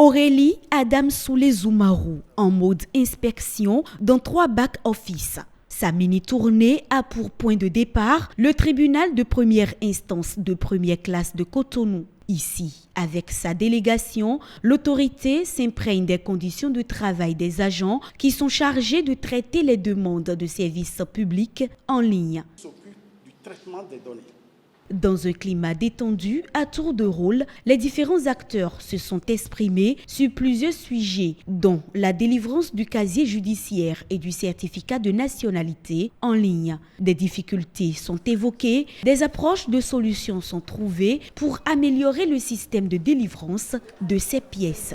Aurélie Adam Soulé-Zoumarou en mode inspection dans 3 back-office. Sa mini-tournée a pour point de départ le tribunal de première instance de première classe de Cotonou. Ici, avec sa délégation, l'autorité s'imprègne des conditions de travail des agents qui sont chargés de traiter les demandes de services publics en ligne. Il s'occupe du traitement des données. Dans un climat détendu, à tour de rôle, les différents acteurs se sont exprimés sur plusieurs sujets, dont la délivrance du casier judiciaire et du certificat de nationalité en ligne. Des difficultés sont évoquées, des approches de solutions sont trouvées pour améliorer le système de délivrance de ces pièces.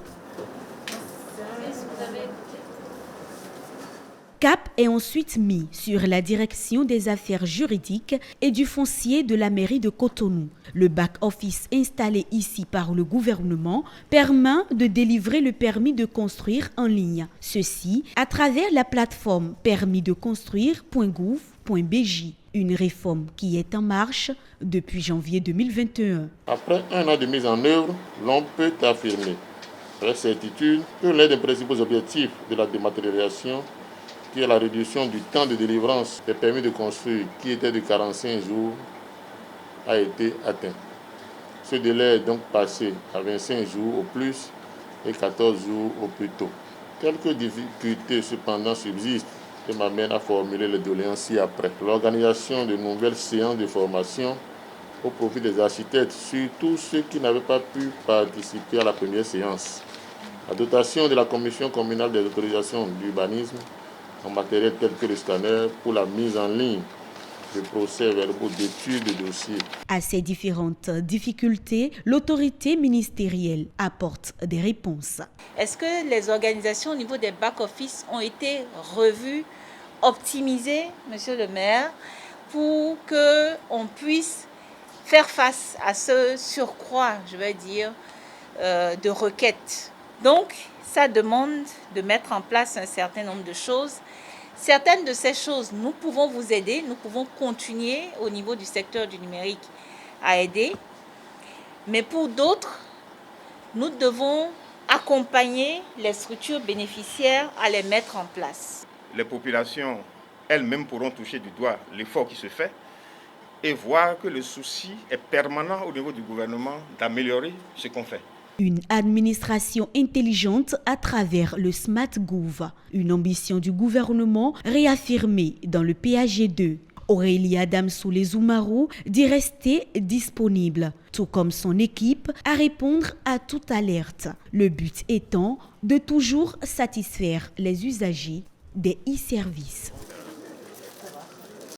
Cap est ensuite mis sur la direction des affaires juridiques et du foncier de la mairie de Cotonou. Le back-office installé ici par le gouvernement permet de délivrer le permis de construire en ligne. Ceci à travers la plateforme permisdeconstruire.gouv.bj. Une réforme qui est en marche depuis janvier 2021. Après un an de mise en œuvre, l'on peut affirmer avec certitude que l'un des principaux objectifs de la dématérialisation, qui est la réduction du temps de délivrance des permis de construire, qui était de 45 jours, a été atteint. Ce délai est donc passé à 25 jours au plus et 14 jours au plus tôt. Quelques difficultés cependant subsistent qui m'amènent à formuler les doléances ci-après. L'organisation de nouvelles séances de formation au profit des architectes, surtout ceux qui n'avaient pas pu participer à la première séance. La dotation de la commission communale des autorisations d'urbanisme en matériel tel que le scanner pour la mise en ligne de procès-verbaux d'études de dossiers. À ces différentes difficultés, l'autorité ministérielle apporte des réponses. Est-ce que les organisations au niveau des back-office ont été revues, optimisées, monsieur le maire, pour qu'on puisse faire face à ce surcroît, je vais dire, de requêtes? Donc, ça demande de mettre en place un certain nombre de choses. Certaines de ces choses, nous pouvons vous aider, nous pouvons continuer au niveau du secteur du numérique à aider. Mais pour d'autres, nous devons accompagner les structures bénéficiaires à les mettre en place. Les populations elles-mêmes pourront toucher du doigt l'effort qui se fait et voir que le souci est permanent au niveau du gouvernement d'améliorer ce qu'on fait. Une administration intelligente à travers le SmartGouv, une ambition du gouvernement réaffirmée dans le PAG2. Aurélie Adam Soulé-Zoumarou dit rester disponible, tout comme son équipe, à répondre à toute alerte. Le but étant de toujours satisfaire les usagers des e-services.